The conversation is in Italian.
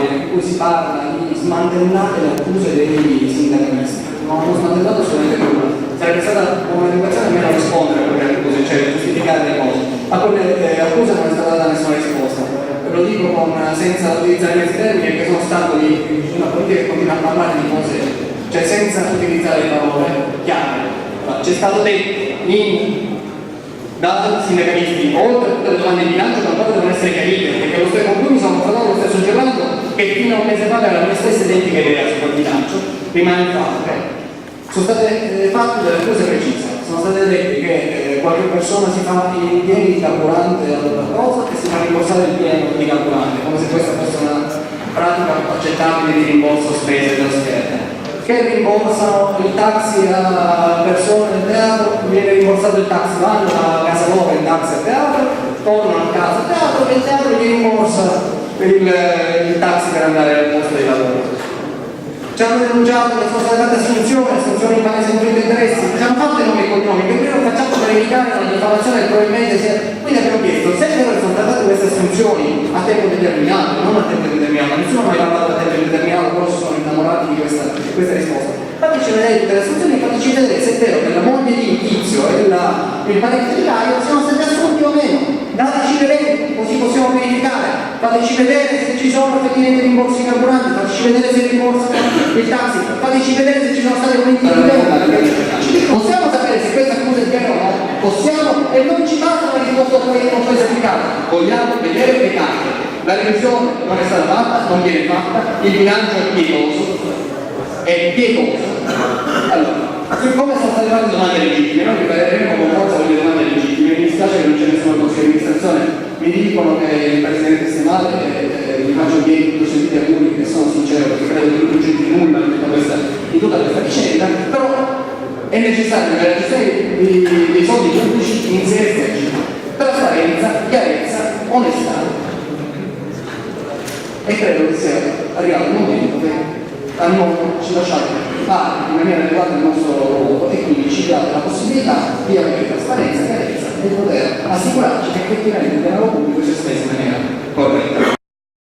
ineffabile in cui si parla di smantellare le accuse dei sindacalisti. Non hanno smantellato assolutamente nulla. Sarebbe stata un'educazione almeno a rispondere a quelle accuse, cioè giustificare le cose. A quelle accuse non è stata data nessuna risposta. Lo dico senza utilizzare questi termini, perché sono stato di una politica che continua a parlare di cose, cioè senza utilizzare le parole chiare. C'è stato detto da sindacalisti, oltre a tutte le domande di bilancio che ancora devono essere chiarite, perché lo stesso con cui mi sono confrontato lo stesso Gerlando, che fino a un mese fa aveva la mia stessa identica idea su quel bilancio, rimane il fatto. Sono state fatte delle cose precise, sono state dette che qualche persona si fa i pieni di carburante alla cosa e si fa rimborsare il pieno di carburante, come se questa fosse una pratica accettabile di rimborso spese dello scherzo. Che rimborsano il taxi a persone del teatro, viene rimborsato il taxi, vanno a casa loro in taxi al teatro, tornano a casa al teatro e il teatro gli rimborsa il taxi per andare al posto di lavoro. Ci hanno denunciato che sono state fatte assunzioni in palese conflitto di interessi, ci hanno fatto i nomi e cognomi, che prima facciamo verificare la diffamazione che probabilmente sia. Quindi abbiamo chiesto, se è vero che sono state fatte queste assunzioni a tempo determinato, non a tempo indeterminato, nessuno ha mai parlato a tempo indeterminato, però si sono innamorati di questa risposta. Fateci vedere tutte le assunzioni e fateci vedere se è vero che la moglie di Tizio e il parente di Caio siano stati assunti o meno. Dateci l'elenco, così possiamo verificare. Fateci vedere se ci sono effettivamente rimborsi carburanti, fateci vedere se rimborsano il taxi, fateci vedere se ci sono stati aumenti di livello. Possiamo sapere se questa accusa è vera o no? Possiamo, e non ci basta una risposta che non può esplicare. Vogliamo vedere le carte. La revisione non è stata fatta, non viene fatta, il bilancio è pietoso. Allora, siccome sono state fatte domande legittime, noi ripareremo con forza con le domande legittime, mi dispiace che non c'è nessuno consiglio di amministrazione, mi dicono che il Presidente Stemale, gli faccio i miei tutto sentiti auguri, che sono sincero, perché credo che non c'entri nulla in tutta questa vicenda, però è necessario che la gestione dei soldi pubblici inserisca trasparenza, chiarezza, onestà. E credo che sia arrivato il momento che a noi ci lasciate fare in maniera adeguata il nostro lavoro e quindi ci date la possibilità di avere trasparenza, chiarezza e poter assicurarci che effettivamente il denaro pubblico sia speso in maniera corretta.